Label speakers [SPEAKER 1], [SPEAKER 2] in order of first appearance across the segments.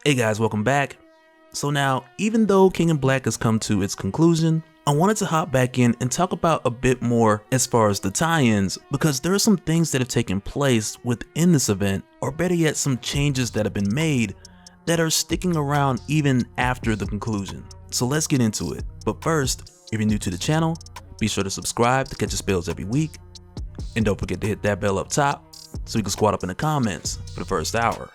[SPEAKER 1] Hey guys, welcome back. So now, even though King in Black has come to its conclusion, I wanted to hop back in and talk about a bit more as far as the tie-ins, because there are some things that have taken place within this event, or better yet, some changes that have been made that are sticking around even after the conclusion. So let's get into it. But first, if you're new to the channel, be sure to subscribe to catch the spells every week, and don't forget to hit that bell up top so you can squat up in the comments for the first hour.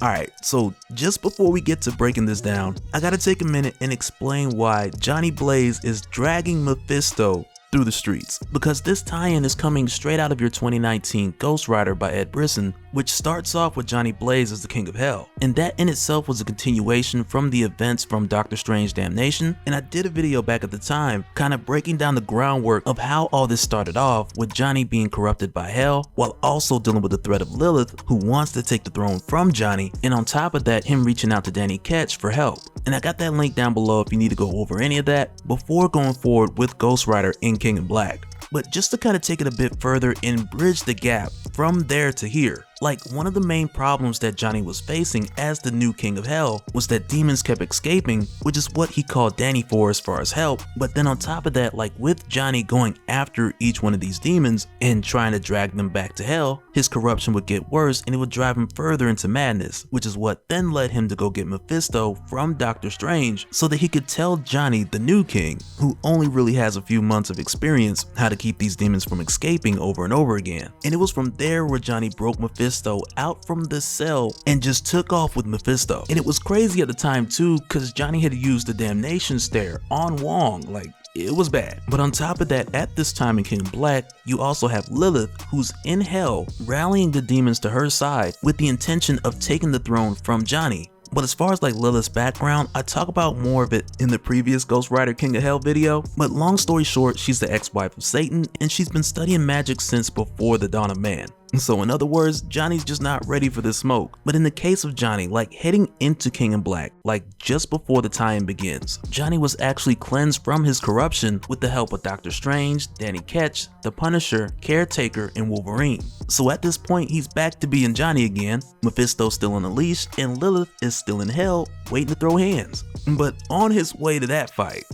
[SPEAKER 1] Alright, so just before we get to breaking this down, I gotta take a minute and explain why Johnny Blaze is dragging Mephisto through the streets, because this tie-in is coming straight out of your 2019 Ghost Rider by Ed Brisson, which starts off with Johnny Blaze as the King of Hell, and that in itself was a continuation from the events from Doctor Strange Damnation. And I did a video back at the time kind of breaking down the groundwork of how all this started off, with Johnny being corrupted by Hell while also dealing with the threat of Lilith, who wants to take the throne from Johnny, and on top of that, him reaching out to Danny Ketch for help. And I got that link down below if you need to go over any of that before going forward with Ghost Rider in King in Black. But just to kind of take it a bit further and bridge the gap from there to here, like one of the main problems that Johnny was facing as the new King of Hell was that demons kept escaping, which is what he called Danny for as far as help. But then on top of that, like with Johnny going after each one of these demons and trying to drag them back to hell, his corruption would get worse and it would drive him further into madness, which is what then led him to go get Mephisto from Doctor Strange so that he could tell Johnny, the new king, who only really has a few months of experience, how to keep these demons from escaping over and over again. And it was from there where Johnny broke Mephisto out from the cell and just took off with Mephisto. And it was crazy at the time too, because Johnny had used the damnation stare on Wong, like it was bad. But on top of that, at this time in King in Black, you also have Lilith, who's in hell, rallying the demons to her side with the intention of taking the throne from Johnny. But as far as like Lilith's background, I talk about more of it in the previous Ghost Rider King of Hell video. But long story short, she's the ex-wife of Satan, and she's been studying magic since before the dawn of man. So in other words, Johnny's just not ready for this smoke. But in the case of Johnny, like heading into King in Black, like just before the tie-in begins, Johnny was actually cleansed from his corruption with the help of Doctor Strange, Danny Ketch, the Punisher, Caretaker, and Wolverine. So at this point, he's back to being Johnny again. Mephisto's still on a leash, and Lilith is still in hell, waiting to throw hands. But on his way to that fight,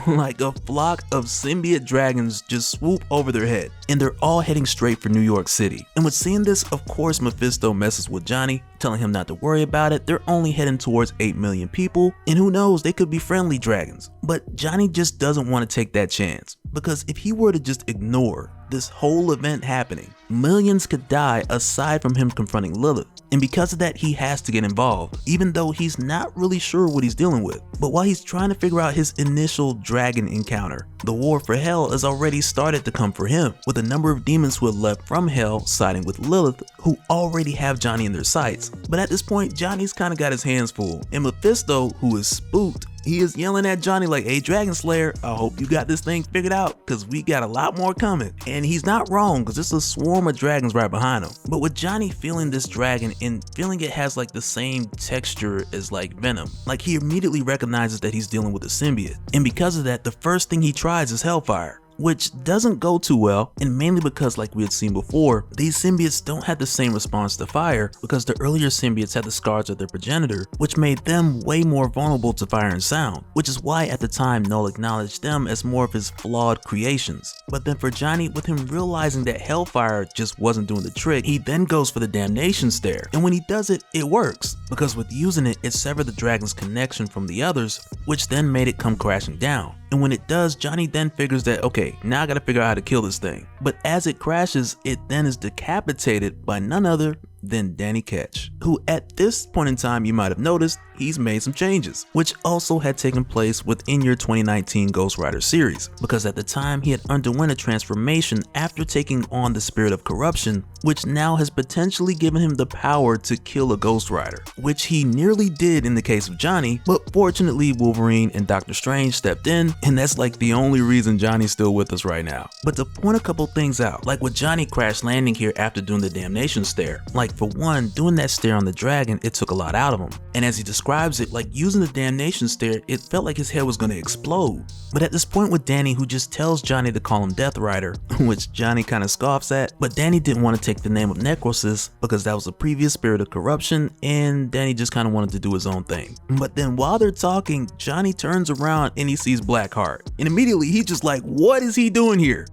[SPEAKER 1] like a flock of symbiote dragons just swoop over their head, and they're all heading straight for New York City. And with seeing this, of course Mephisto messes with Johnny, telling him not to worry about it. They're only heading towards 8 million people, and who knows, they could be friendly dragons. But Johnny just doesn't want to take that chance, because if he were to just ignore this whole event happening, millions could die aside from him confronting Lilith. And because of that, he has to get involved, even though he's not really sure what he's dealing with. But while he's trying to figure out his initial dragon encounter, the war for hell has already started to come for him, with a number of demons who have left from hell siding with Lilith, who already have Johnny in their sights. But at this point, Johnny's kind of got his hands full, and Mephisto, who is spooked, he is yelling at Johnny like, "Hey Dragon Slayer, I hope you got this thing figured out, because we got a lot more coming." And he's not wrong, because there's a swarm of dragons right behind him. But with Johnny feeling this dragon and feeling it has like the same texture as like Venom, like he immediately recognizes that he's dealing with a symbiote. And because of that, the first thing he tries is Hellfire, which doesn't go too well, and mainly because, like we had seen before, these symbiotes don't have the same response to fire, because the earlier symbiotes had the scars of their progenitor, which made them way more vulnerable to fire and sound, which is why at the time Knull acknowledged them as more of his flawed creations. But then for Johnny, with him realizing that Hellfire just wasn't doing the trick, he then goes for the damnation stare, and when he does it, it works, because with using it, it severed the dragon's connection from the others, which then made it come crashing down. And when it does, Johnny then figures that, okay, now I gotta figure out how to kill this thing. But as it crashes, it then is decapitated by none other than Danny Ketch, who at this point in time, you might have noticed, he's made some changes, which also had taken place within your 2019 Ghost Rider series, because at the time he had underwent a transformation after taking on the spirit of corruption, which now has potentially given him the power to kill a Ghost Rider, which he nearly did in the case of Johnny, but fortunately Wolverine and Doctor Strange stepped in, and that's like the only reason Johnny's still with us right now. But to point a couple things out, like with Johnny crash landing here after doing the damnation stare, like for one, doing that stare on the dragon, it took a lot out of him, and as he described describes it like using the damnation stare, it felt like his head was gonna explode. But at this point with Danny, who just tells Johnny to call him Death Rider, which Johnny kind of scoffs at, but Danny didn't want to take the name of Necrosis because that was a previous spirit of corruption, and Danny just kind of wanted to do his own thing. But then while they're talking, Johnny turns around and he sees Blackheart, and immediately he's just like, what is he doing here?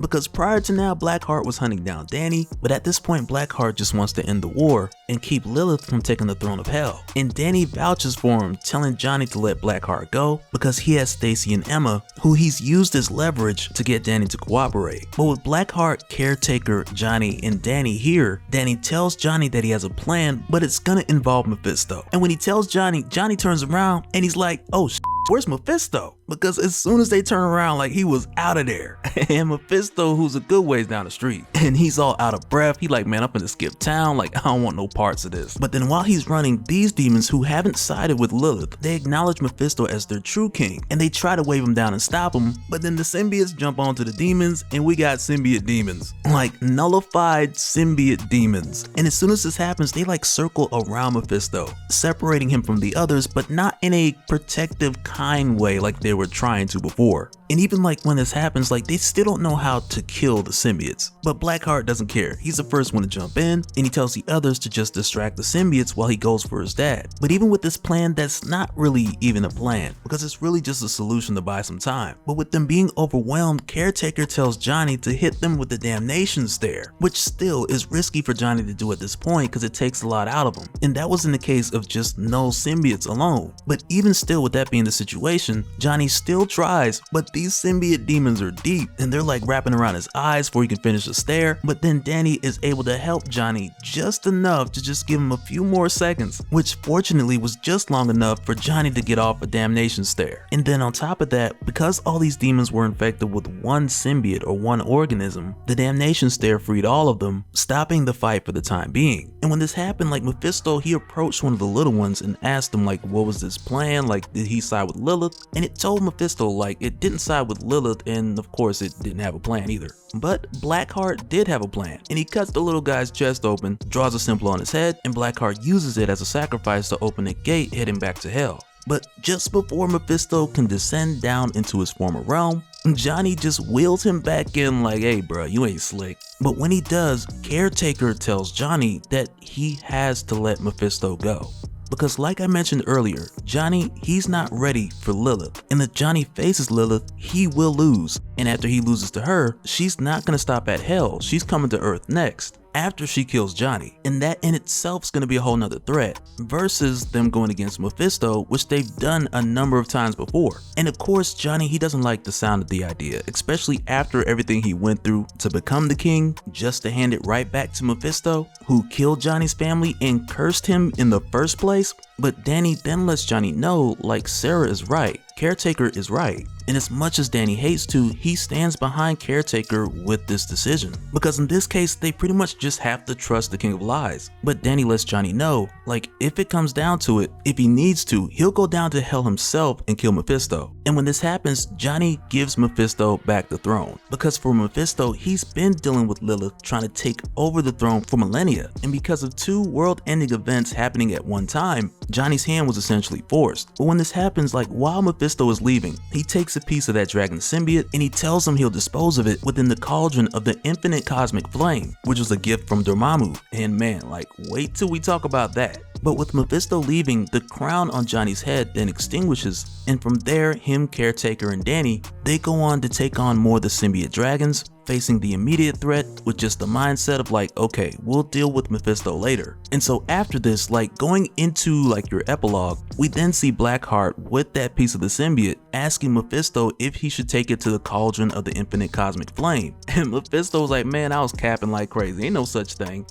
[SPEAKER 1] Because prior to now, Blackheart was hunting down Danny, but at this point Blackheart just wants to end the war and keep Lilith from taking the throne of hell. And Danny vouches for him, telling Johnny to let Blackheart go because he has Stacy and Emma, who he's used as leverage to get Danny to cooperate. But with Blackheart, Caretaker, Johnny, and Danny here, Danny tells Johnny that he has a plan, but it's gonna involve Mephisto. And when he tells Johnny, Johnny turns around and he's like, oh where's Mephisto? Because as soon as they turn around, like, he was out of there. And Mephisto, who's a good ways down the street, and he's all out of breath. He like, man, I'm gonna skip town. Like, I don't want no parts of this. But then while he's running, these demons who haven't sided with Lilith, they acknowledge Mephisto as their true king, and they try to wave him down and stop him. But then the symbiotes jump onto the demons, and we got symbiote demons, like nullified symbiote demons. And as soon as this happens, they like circle around Mephisto, separating him from the others, but not in a protective kind way like they were trying to before. And even like when this happens, like they still don't know how to kill the symbiotes. But Blackheart doesn't care. He's the first one to jump in, and he tells the others to just distract the symbiotes while he goes for his dad. But even with this plan, that's not really even a plan, because it's really just a solution to buy some time. But with them being overwhelmed, Caretaker tells Johnny to hit them with the damnation stare, which still is risky for Johnny to do at this point because it takes a lot out of him. And that was in the case of just Knull symbiotes alone. But even still, with that being the situation, Johnny still tries, but these symbiote demons are deep, and they're like wrapping around his eyes before he can finish the stare. But then Danny is able to help Johnny just enough to just give him a few more seconds, which fortunately was just long enough for Johnny to get off a damnation stare. And then on top of that, because all these demons were infected with one symbiote or one organism, the damnation stare freed all of them, stopping the fight for the time being. And when this happened, like Mephisto, he approached one of the little ones and asked him like, what was this plan? Like, did he side with Lilith? And it told Mephisto like it didn't side with Lilith, and of course it didn't have a plan either. But Blackheart did have a plan, and he cuts the little guy's chest open, draws a symbol on his head, and Blackheart uses it as a sacrifice to open a gate heading back to hell. But just before Mephisto can descend down into his former realm, Johnny just wheels him back in like, hey bro, you ain't slick. But when he does, Caretaker tells Johnny that he has to let Mephisto go. Because like I mentioned earlier, Johnny, he's not ready for Lilith. And if Johnny faces Lilith, he will lose. And after he loses to her, she's not gonna stop at hell. She's coming to Earth next, after she kills Johnny. And that in itself is gonna be a whole nother threat, versus them going against Mephisto, which they've done a number of times before. And of course, Johnny, he doesn't like the sound of the idea, especially after everything he went through to become the king, just to hand it right back to Mephisto, who killed Johnny's family and cursed him in the first place. But Danny then lets Johnny know, like, Sarah is right, Caretaker is right. And as much as Danny hates to, he stands behind Caretaker with this decision. Because in this case, they pretty much just have to trust the King of Lies. But Danny lets Johnny know, like, if it comes down to it, if he needs to, he'll go down to hell himself and kill Mephisto. And when this happens, Johnny gives Mephisto back the throne. Because for Mephisto, he's been dealing with Lilith trying to take over the throne for millennia. And because of two world-ending events happening at one time, Johnny's hand was essentially forced. But when this happens, like while Mephisto is leaving, he takes a piece of that dragon symbiote and he tells him he'll dispose of it within the cauldron of the infinite cosmic flame, which was a gift from Dormammu. And man, like, wait till we talk about that. But with Mephisto leaving, the crown on Johnny's head then extinguishes, and from there, him, Caretaker, and Danny, they go on to take on more of the symbiote dragons, facing the immediate threat with just the mindset of like, okay, we'll deal with Mephisto later. And so after this, like going into like your epilogue, we then see Blackheart with that piece of the symbiote asking Mephisto if he should take it to the cauldron of the infinite cosmic flame. And Mephisto was like, man, I was capping like crazy, ain't no such thing.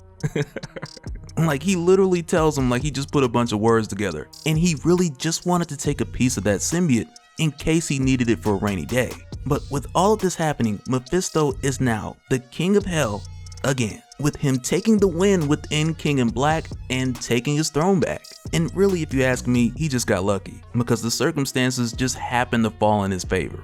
[SPEAKER 1] Like he literally tells him like he just put a bunch of words together, and he really just wanted to take a piece of that symbiote in case he needed it for a rainy day. But with all of this happening, Mephisto is now the king of hell again, with him taking the win within King in Black and taking his throne back. And really, if you ask me, he just got lucky because the circumstances just happened to fall in his favor.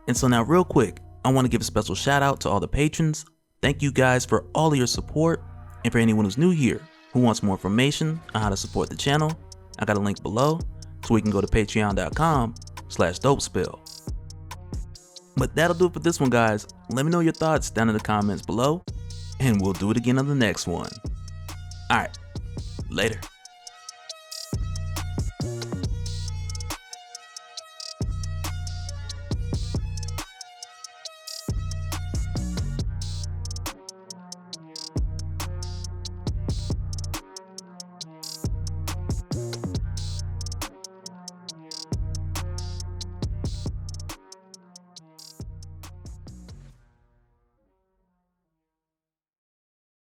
[SPEAKER 1] And so now real quick, I want to give a special shout out to all the patrons. Thank you guys for all of your support. And for anyone who's new here, who wants more information on how to support the channel, I got a link below so we can go to patreon.com/dopespill. But that'll do it for this one, guys. Let me know your thoughts down in the comments below, and we'll do it again on the next one. Alright, later.